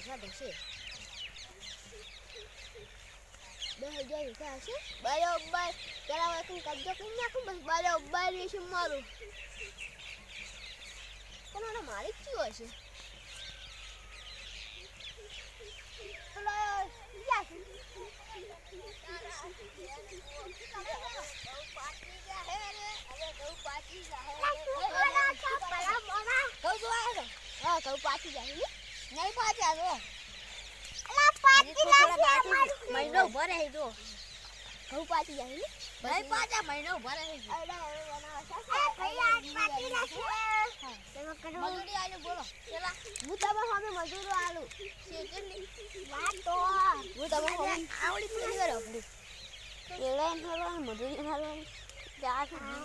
વીઘા થશે 10,000 વીઘા હશે બરોબર પેલા વખત કબજો કરી નાખું બસ બરોબર રહેશે મારું પણ આનો માલિક કયો હશે મહિનો ભરે જો ઘઉં પાછી જાય ને ભાઈ પાછા મહિનો ભરે મજૂરી આલુ બોલો પેલા હું તમે સામે મજૂરો આલુ કેટલી વાત તો હું તમે સામે આવડી પૂરી કરો આપણી પેલા એમ મજૂરી આલુ જા કે તમે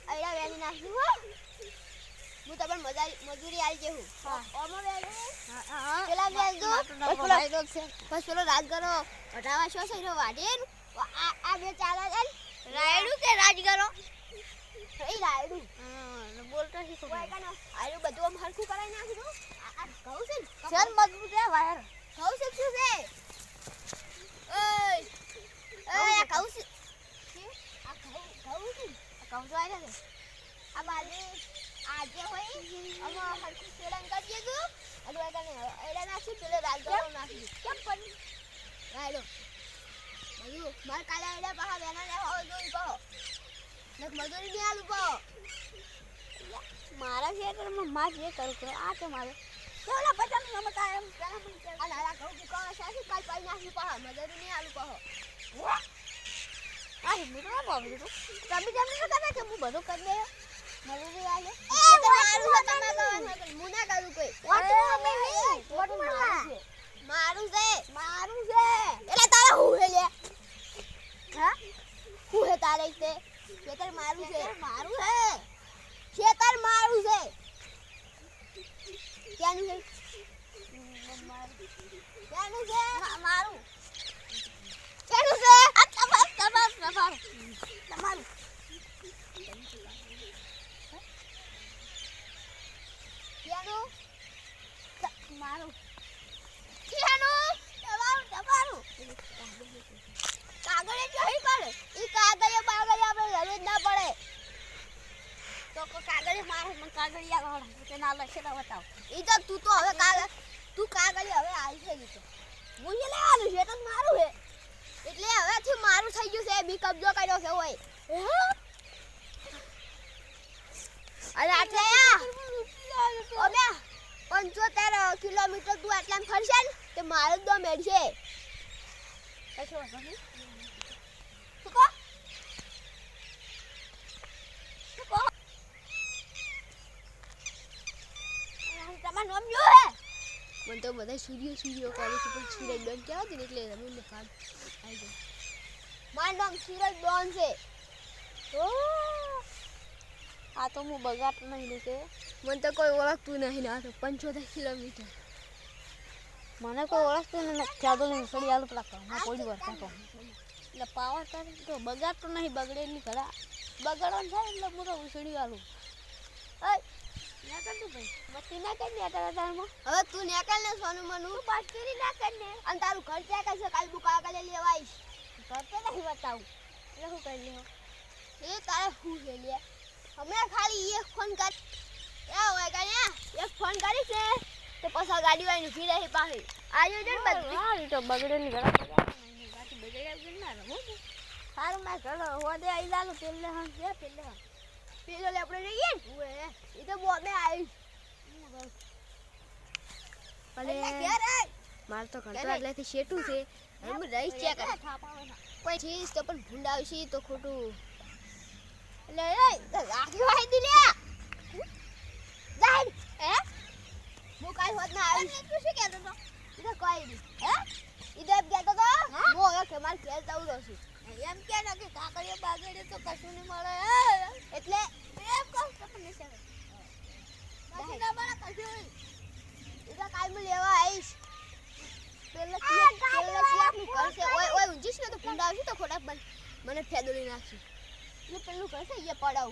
આયા વેલી નાખી હો હું તમને મજૂરી આલી જેહું ઓમો વેલી હા પેલા વેલજો બસ પેલો રાજ કરો અઢાવા શો સઈરો વાડીન આ બે ચાલે છે રાયડું કે રાજ કરો એ રાયડું હા બોલતો શીખો આયુ બધું આમ હરખું કરાઈ નાખી દો આ કહું છે સર મજબૂત છે વાયર કહું છે શું છે ઓય કહું છે આ કહું છે કહું તો આયા છે આ બાજુ આજે હોય આમાં હરખું સેલન કરી દેજો અડવા તને એડા નાખી પેલે રાજ કરો નાખી કેમ પણ રાયડો બધું માર કાલા એડા પાહા વેના ને હોવ જોઈ કહો નક મજૂરી ની આલુ કહો મારા ખેતરમાં માં જે કરું કે આ કે મારે કેવલા પચાસ નું મત એમ આ નારા કહું કે કહો સાસી કાલ પાઈ નાખી પાહા મજૂરી ની આલુ કહો આ હિમરો બાબુ તો તમે જમને નતા કે હું બધું કરી દે મજૂરી આલે એ મારું છે તમે કહો હું ના કરું કોઈ મારું છે એટલે તારે હું હે લે હા હું હે તારે તે ખેતર મારું છે ખેતર મારું છે ક્યાંનું છે ક્યાંનું છે મારું ક્યાંનું છે આ તમારું ક્યાંનું મારું તમારું કાગળે જઈ કરે ઈ કાગળે બાગળે આપણે જરૂર ના પડે તો કાગળે મારે મને કાગળિયા વાળા કે ના લખે ના બતાવ ઈ તો તું તો હવે કાગળે હવે આવી છે ઈ તો હું જે લેવાનું છે તો મારું છે એટલે હવે થી મારું થઈ ગયું છે બી કબજો કર્યો છે ઓય અરે આટલે ઓમે 75 કિલોમીટર તું આટલામ ફરશે ને તે મારો દો મેળશે કશો નથી સુકો તમાર નામ યો હે મને તો બધા સૂર્યો કરે છે પણ સૂરજ ડોન કેવા છે એટલે મને કામ આવી ગયો મારું નામ સૂરજ ડોન છે ઓ આ તો હું બગાટ નહીં કે મને તો કોઈ ઓળખતું નહીં ના તો 75 કિલોમીટર મને કોઈ ઓળખતું નહીં ચાદો નહીં સડી આલુ પેલા કામમાં પડી વરતા તો એટલે પાવર કરે તો બગાટ તો નહીં બગડેલી ઘડા બગડવાનું થાય એટલે હું તો ઉસડી આલુ ઓય ના કર તું ભાઈ મતી ના કર ને તારામાં હવે તું નેકલ ને સોનું મનું પાસ કરી ના કર ને અને તારું ઘર ક્યાં કરશે કાલ બુકા કાલે લેવા આવીશ ઘર તો નહીં બતાવું એટલે શું કરી લેવો એ તારે હું છે લે હમણાં ખાલી એક ફોન કર એ હોય કન્યા એક ફોન કરીશ ને તો પાછા ગાડી વાળીને ઊભી રહી પાછી આજો ને બધી હા ઈ તો બગડેલી ઘડા બાકી બગડ્યા વગર ના રહો સારું મેં ઘર હોદે આવી લાલું પેલે હા છે પેલે હા પેલે આપણે જઈએ ને ઓએ ઈ તો બોબે આવી ભલે માર તો ઘંટા એટલેથી શેટું છે એમ રહીશ ચેક કોઈ ચીજ તો પણ ભૂંડાવશી તો ખોટું એટલે એ લાગી વાઈ દી લે જાય હે હું કાઈ હોત ના આવી તું શું કહેતો તો ઈ કોઈ નહીં હે ઈ દેબ કહેતો તો હું હવે કે માર ઘેર જવું છું એમ કે ન કે કાકડીઓ બાગડે તો કશું નહીં મળે એટલે એમ કહું તો પણ નહીં શકે બાકી ના મળે કશું ઈ તો કાઈ માં લેવા આવીશ પેલા ની કરશે ઓય ઊંજીશ ને તો ભૂંડાવશી તો ખોટા મને ફેદોલી નાખી એટલે પેલું કરશે એ પડાવ